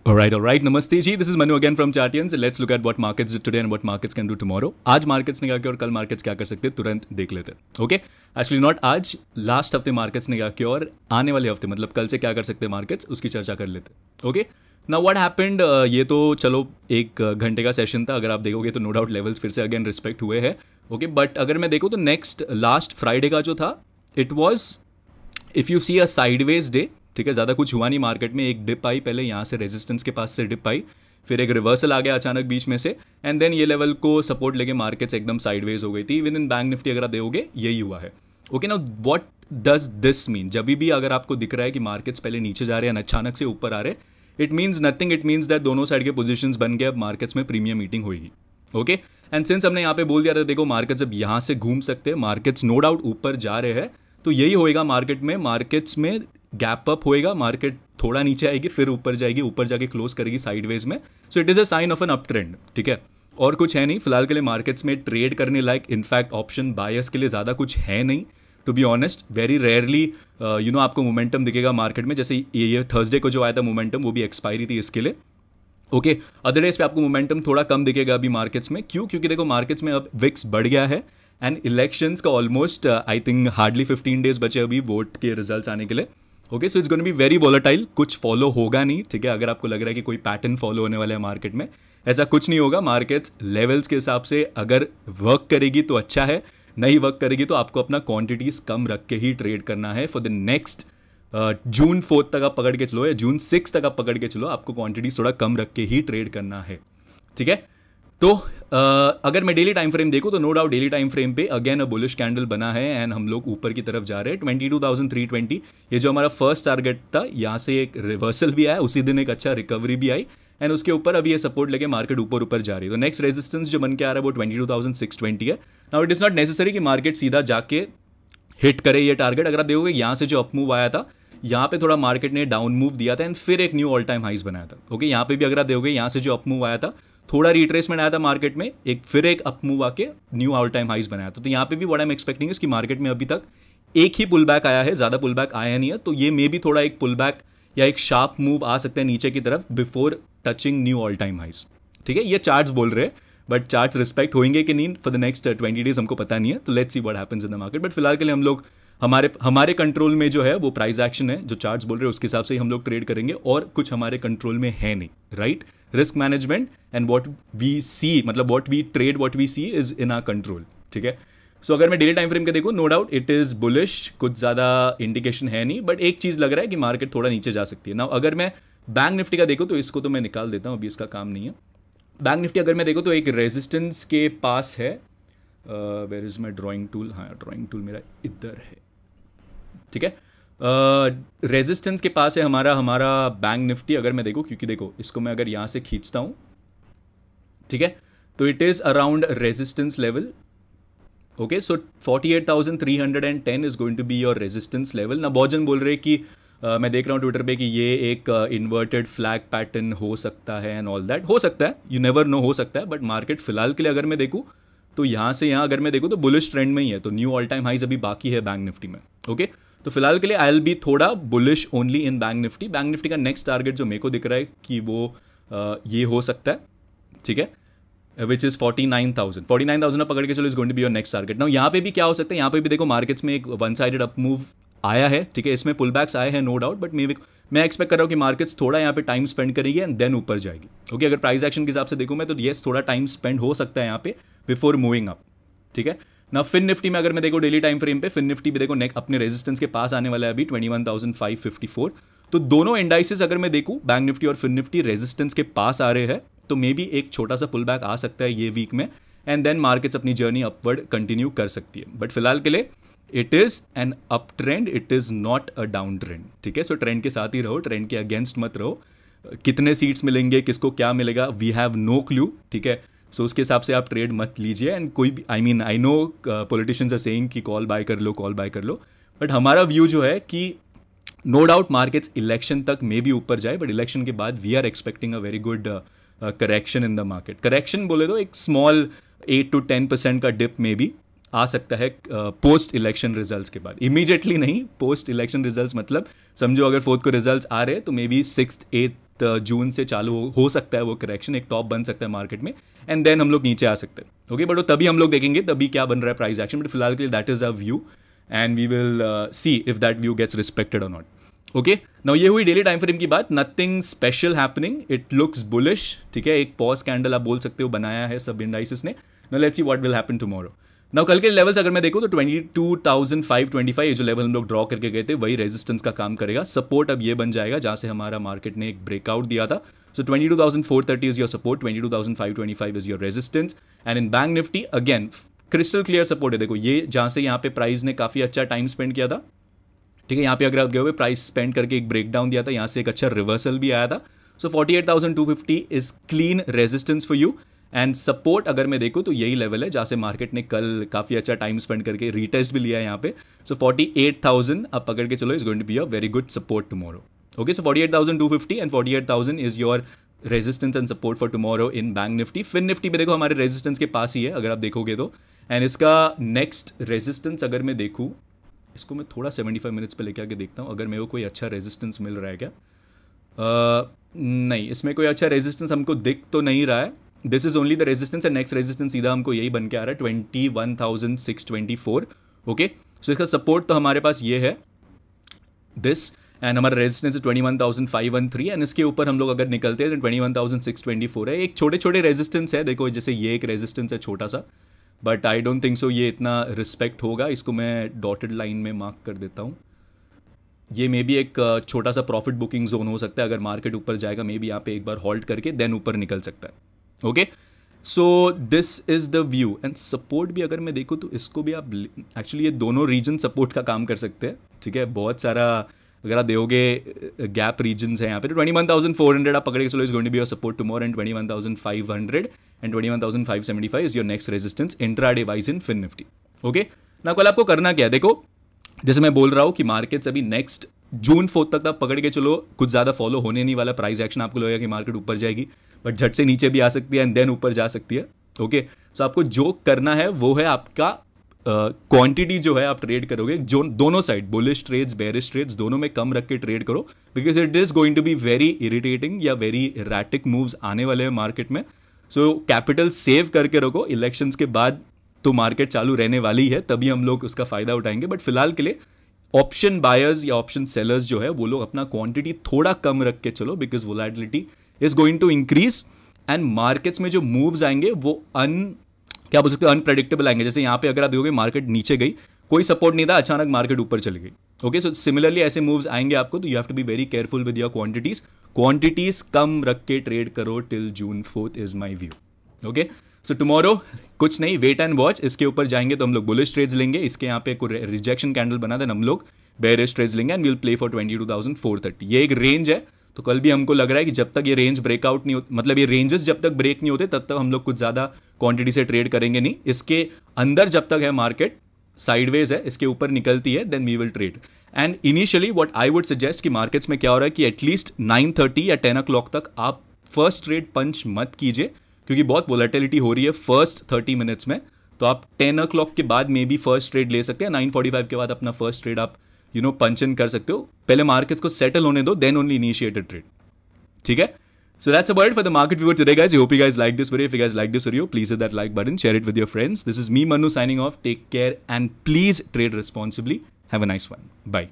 All right. Namaste ji. This is Manu again from Chartians. Let's look at what markets did today and what markets can do tomorrow. आज markets ने क्या किया और कल markets क्या कर सकते हैं तुरंत देख लेते हैं. Okay? Actually not आज, last हफ्ते markets ने क्या किया और आने वाले हफ्ते मतलब कल से क्या कर सकते हैं markets उसकी चर्चा कर लेते हैं. Okay? Now what happened? ये तो चलो एक घंटे का सेशन था. अगर आप देखोगे तो no doubt levels फिर से again respect हुए हैं. Okay? But अगर मैं देखूँ तो next last Friday का जो था it was if you see a sideways day. ठीक है, ज़्यादा कुछ हुआ नहीं मार्केट में. एक डिप आई पहले यहाँ से रेजिस्टेंस के पास से डिप आई, फिर एक रिवर्सल आ गया अचानक बीच में से, एंड देन ये लेवल को सपोर्ट लेके मार्केट्स एकदम साइडवेज हो गई थी. इवन इन बैंक निफ्टी अगर आप देखोगे यही हुआ है. Okay, now what does this mean? जब भी अगर आपको दिख रहा है कि मार्केट्स पहले नीचे जा रहे हैं अचानक से ऊपर आ रहे, it means nothing. It means that दोनों साइड के पोजिशन बन गए, अब मार्केट्स में प्रीमियम मीटिंग होगी. ओके, एंड सिंस हमने यहाँ पे बोल दिया था देखो मार्केट्स अब यहाँ से घूम सकते हैं, मार्केट्स नो डाउट ऊपर जा रहे हैं, तो यही होएगा मार्केट में. मार्केट्स में गैप अप होएगा, मार्केट थोड़ा नीचे आएगी फिर ऊपर जाएगी, ऊपर जाके क्लोज करेगी साइडवेज में. So it is a sign of an uptrend. ठीक है, और कुछ है नहीं फिलहाल के लिए मार्केट्स में ट्रेड करने लायक. इनफैक्ट ऑप्शन बायर्स के लिए ज़्यादा कुछ है नहीं, to be honest. Very rarely आपको मोमेंटम दिखेगा मार्केट में. जैसे ये थर्सडे को जो आया था मोमेंटम, वो भी एक्सपायरी थी इसके लिए. ओके, अदर डेज पे आपको मोमेंटम थोड़ा कम दिखेगा अभी मार्केट्स में. क्यों? क्योंकि देखो मार्केट्स में अब विक्स बढ़ गया है एंड इलेक्शंस का almost I think hardly 15 days बचे अभी वोट के रिजल्ट्स आने के लिए. Okay, so it's going to be very volatile. कुछ फॉलो होगा नहीं. ठीक है, अगर आपको लग रहा है कि कोई पैटर्न फॉलो होने वाला है मार्केट में, ऐसा कुछ नहीं होगा. मार्केट्स लेवल्स के हिसाब से अगर वर्क करेगी तो अच्छा है, नहीं वर्क करेगी तो आपको अपना क्वांटिटीज कम रख के ही ट्रेड करना है. फॉर द नेक्स्ट जून 4 तक आप पकड़ के चलो या जून 6 तक आप पकड़ के चलो, आपको क्वांटिटीज थोड़ा कम रख के ही ट्रेड करना है. ठीक है, तो अगर मैं डेली टाइम फ्रेम देखूँ तो no doubt daily time frame पे अगेन अ बुलिश कैंडल बना है एंड हम लोग ऊपर की तरफ जा रहे हैं. 22,320 ये जो हमारा फर्स्ट टारगेट था, यहाँ से एक रिवर्सल भी आया, उसी दिन एक अच्छा रिकवरी भी आई एंड उसके ऊपर अभी ये सपोर्ट लेके मार्केट ऊपर जा रही है. तो नेक्स्ट रेजिस्टेंस जो बन के आ रहा है वो 22,620 है. Now it is not necessary कि मार्केट सीधा जाके हिट करे ये टारगेट. अगर आप देखोगे यहाँ से जो अपमूव आया था, यहाँ पे थोड़ा मार्केट ने डाउन मूव दिया था एंड फिर एक न्यू ऑल टाइम हाइज बनाया था. ओके, यहाँ पे भी अगर आप देखोगे यहाँ से जो अपमूव आया था, थोड़ा रिट्रेसमेंट आया था मार्केट में, एक फिर एक अप मूव आके न्यू ऑल टाइम हाइज बनाया था. तो यहाँ पे भी what I am expecting is कि मार्केट में अभी तक एक ही पुल बैक आया है, ज़्यादा पुल बैक आया नहीं है. तो ये मे भी थोड़ा एक पुल बैक या एक शार्प मूव आ सकता है नीचे की तरफ before touching new all time highs. ठीक है, ये चार्ट्स बोल रहे हैं, बट चार्ट्स रिस्पेक्ट होंगे कि नहीं फॉर द नेक्स्ट 20 डेज हमको पता नहीं है. तो let's see what happens in the market. But फिलहाल के लिए हम लोग हमारे कंट्रोल में जो है वो प्राइस एक्शन है, जो चार्ट्स बोल रहे हैं उसके हिसाब से ही हम लोग ट्रेड करेंगे, और कुछ हमारे कंट्रोल में है नहीं. Right, risk management and what we see, मतलब what we trade what we see is in our control. ठीक है, सो अगर मैं डेली टाइम फ्रेम के देखूँ no doubt it is bullish. कुछ ज़्यादा इंडिकेशन है नहीं, बट एक चीज़ लग रहा है कि मार्केट थोड़ा नीचे जा सकती है. नाउ अगर मैं बैंक निफ्टी का देखूँ तो इसको तो मैं निकाल देता हूँ, अभी इसका काम नहीं है. बैंक निफ्टी अगर मैं देखूँ तो एक रेजिस्टेंस के पास है. Where is my drawing tool? हाँ, ड्राइंग टूल मेरा इधर है. ठीक है, रेजिस्टेंस के पास है हमारा बैंक निफ्टी. अगर मैं देखूँ, क्योंकि देखो इसको मैं अगर यहाँ से खींचता हूँ, ठीक है, तो it is around resistance level. Okay, so 48,310 is going to be your resistance level. ना बहुत जन बोल रहे कि मैं देख रहा हूँ ट्विटर पे कि ये एक इन्वर्टेड फ्लैग पैटर्न हो सकता है एंड ऑल दैट. हो सकता है, यू नेवर नो, हो सकता है. बट मार्केट फिलहाल के लिए अगर मैं देखूँ तो यहाँ से यहाँ अगर मैं देखूँ तो बुलिश ट्रेंड में ही है. तो न्यू ऑल टाइम हाइज अभी बाकी है बैंक निफ्टी में. ओके, तो फिलहाल के लिए आई विल बी थोड़ा bullish only in Bank Nifty. Bank Nifty का नेक्स्ट टारगेट जो मेरे को दिख रहा है कि वो ये हो सकता है. ठीक है, विच इज़ 49,000 पकड़ के चलो, is going to be your next target. Now यहाँ पे भी क्या हो सकता है, यहाँ पे भी देखो मार्केट्स में एक वन साइडेड अप मूव आया है. ठीक है, इसमें पुल बैक्स आए हैं नो डाउट, बट मैं एक्सपेक्ट कर रहा हूँ कि मार्केट्स थोड़ा यहाँ पे टाइम स्पेंड करेगी एंड देन ऊपर जाएगी. ओके, अगर प्राइस एक्शन के हिसाब से देखूँ मैं तो येस थोड़ा टाइम स्पेंड हो सकता है यहाँ पे बिफोर मूविंग अप. ठीक है, ना फिन निफ्टी में अगर मैं देखो डेली टाइम फ्रेम पे, फिन निफ्टी भी देखो अपने रेजिस्टेंस के पास आने वाला है अभी 21,554. तो दोनों इंडाइसेस अगर मैं देखूँ बैंक निफ्टी और फिन निफ्टी रेजिस्टेंस के पास आ रहे हैं, तो मे बी एक छोटा सा पुल बैक आ सकता है ये वीक में एंड देन मार्केट्स अपनी जर्नी अपवर्ड कंटिन्यू कर सकती है. बट फिलहाल के लिए it is an up trend, it is not a down trend. ठीक है, सो ट्रेंड के साथ ही रहो, ट्रेंड के अगेंस्ट मत रहो. कितने सीट्स मिलेंगे, किसको क्या मिलेगा, वी हैव नो क्लू. ठीक है, सो उसके हिसाब से आप ट्रेड मत लीजिए. एंड कोई भी I know politicians are saying कि कॉल बाय कर लो, बट हमारा व्यू जो है कि नो डाउट मार्केट्स इलेक्शन तक मे भी ऊपर जाए, बट इलेक्शन के बाद we are expecting a very good correction in the market. Correction बोले तो एक स्मॉल 8 to 10% का डिप में भी. आ सकता है पोस्ट इलेक्शन रिजल्ट्स के बाद, इमीडिएटली नहीं, पोस्ट इलेक्शन रिजल्ट्स मतलब समझो अगर 4th को रिजल्ट्स आ रहे हैं तो मे बी 6th 8th जून से चालू हो सकता है वो करेक्शन, एक टॉप बन सकता है मार्केट में एंड देन हम लोग नीचे आ सकते हैं। ओके, बट वो तभी हम लोग देखेंगे तभी क्या बन रहा है प्राइस एक्शन, बट फिलहाल के लिए that is a view and we will see if that view gets respected और नॉट। ओके, नाउ ये हुई डेली टाइम फ्रेम की बात, nothing special happening, it looks bullish, ठीक है, एक पॉज कैंडल आप बोल सकते हो बनाया है सब इंडाइसेस ने। Now let's see what will happen tomorrow. Now कल के लेवल्स अगर मैं देखूं तो 22,525 ये जो लेवल हम लोग ड्रॉ करके गए थे वही रेजिस्टेंस का काम करेगा। सपोर्ट अब ये बन जाएगा जहां से हमारा मार्केट ने एक ब्रेकआउट दिया था। सो 22,430 is your support, 22,525 is your resistance and in Bank Nifty again crystal clear support है। देखो ये जहां से यहाँ पे प्राइस ने काफी अच्छा टाइम स्पेंड किया था, ठीक है, यहाँ पे अगर आप गए हुए प्राइस स्पेंड करके एक ब्रेकडाउन दिया था, यहाँ से एक अच्छा रिवर्सल भी आया था। सो 48,250 is clean resistance for you and support अगर मैं देखूँ तो यही लेवल है जहाँ से मार्केट ने कल काफ़ी अच्छा टाइम स्पेंड करके रीटेस्ट भी लिया है यहाँ पे। सो 48,000 आप पकड़ के चलो, is going to be a very good support tomorrow. Okay, so 48,250 and 48,000 is your resistance and support for tomorrow in Bank Nifty. Fin Nifty पे देखो हमारे रेजिस्टेंस के पास ही है अगर आप देखोगे तो, एंड इसका नेक्स्ट रेजिस्टेंस अगर मैं देखूँ, इसको मैं थोड़ा 75 मिनट्स पे लेके आके देखता हूँ अगर मेरे को कोई अच्छा रेजिस्टेंस मिल रहा है क्या। नहीं, इसमें कोई अच्छा रेजिस्टेंस हमको दिख तो नहीं रहा है। This is only the resistance and next resistance सीधा हमको यही बन के आ रहा है 21,624। ओके, सो इसका सपोर्ट तो हमारे पास ये है दिस एंड हमारा रेजिस्टेंस है 21,513 एंड इसके ऊपर हम लोग अगर निकलते हैं तो 21,624 है। एक छोटे छोटे रेजिस्टेंस है, देखो जैसे ये एक रेजिस्टेंस है छोटा सा, but I don't think so ये इतना रिस्पेक्ट होगा। इसको मैं डॉटेड लाइन में मार्क कर देता हूँ। ये मे बी एक छोटा सा प्रॉफिट बुकिंग जोन हो सकता है, अगर मार्केट ऊपर जाएगा मे बी यहाँ पे एक बार हॉल्ट करके देन ऊपर निकल सकता है। Okay, so this is the view and support भी अगर मैं देखूँ तो इसको भी आप एक्चुअली ये दोनों रीजन सपोर्ट का काम कर सकते हैं, ठीक है, बहुत सारा अगर आप देखोगे गैप रीजन्स है यहाँ पे। तो 21,400 आप पकड़ के चलो, is going to be your support tomorrow and 21,500 and 21,575 is your next resistance intraday wise in Fin Nifty. Okay, ना कल आपको करना क्या है, देखो जैसे मैं बोल रहा हूँ कि मार्केट्स अभी नेक्स्ट जून 4 तक आप पकड़ के चलो, कुछ ज़्यादा फॉलो होने नहीं वाला प्राइस एक्शन। आपको लगेगा कि मार्केट ऊपर जाएगी बट झट से नीचे भी आ सकती है एंड देन ऊपर जा सकती है। ओके, सो आपको जो करना है वो है आपका क्वांटिटी जो है आप ट्रेड करोगे, जो दोनों side bullish trades bearish trades दोनों में कम रख के ट्रेड करो, because it is going to be very irritating या वेरी इरेटिक मूव्स आने वाले हैं मार्केट में। सो कैपिटल सेव करके रखो, इलेक्शंस के बाद तो मार्केट चालू रहने वाली है, तभी हम लोग उसका फायदा उठाएंगे। बट फिलहाल के लिए ऑप्शन बायर्स या ऑप्शन सेलर्स जो है वो लोग अपना क्वांटिटी थोड़ा कम रख के चलो, because volatility is going to increase and markets में जो मूव्स आएंगे वो क्या बोल सकते हो अनप्रेडिक्टेबल आएंगे। जैसे यहाँ पे अगर आप देखोगे मार्केट नीचे गई, कोई सपोर्ट नहीं था, अचानक मार्केट ऊपर चली गई। ओके, सो सिमिलरली ऐसे मूव्स आएंगे आपको, तो you have to be very careful with your quantities कम रख के ट्रेड करो till June 4 is my view. Okay, so tomorrow कुछ नहीं, वेट एंड वॉच, इसके ऊपर जाएंगे तो हम लोग बुलिश ट्रेड्स लेंगे, इसके यहाँ पे कोई रिजेक्शन कैंडल बना देन हम लोग बेरिश ट्रेड्स लेंगे एंड विल प्ले फॉर 22,430। ये एक रेंज है, तो कल भी हमको लग रहा है कि जब तक ये रेंज ब्रेकआउट नहीं होती, मतलब ये रेंजेस जब तक ब्रेक नहीं होते तब तक हम लोग कुछ ज़्यादा क्वांटिटी से ट्रेड करेंगे नहीं। इसके अंदर जब तक है मार्केट साइडवेज है, इसके ऊपर निकलती है then we will trade. And initially what I would suggest कि मार्केट्स में क्या हो रहा है कि एटलीस्ट 9:30 या 10 o'clock तक आप फर्स्ट ट्रेड पंच मत कीजिए, क्योंकि बहुत वोलेटिलिटी हो रही है फर्स्ट 30 मिनट्स में। तो आप 10 o'clock के बाद मे बी फर्स्ट ट्रेड ले सकते हैं, 9:45 के बाद अपना फर्स्ट ट्रेड आप पंच इन कर सकते हो। पहले मार्केट्स को सेटल होने दो, देन ओनली इनिशिएटेड ट्रेड, ठीक है। So that's about it for the market viewer today, guys. I hope you guys like this video. If you guys like this video, please hit that like button, share it with your friends. This is me, Manu, signing off. Take care and please trade responsibly. Have a nice one. Bye.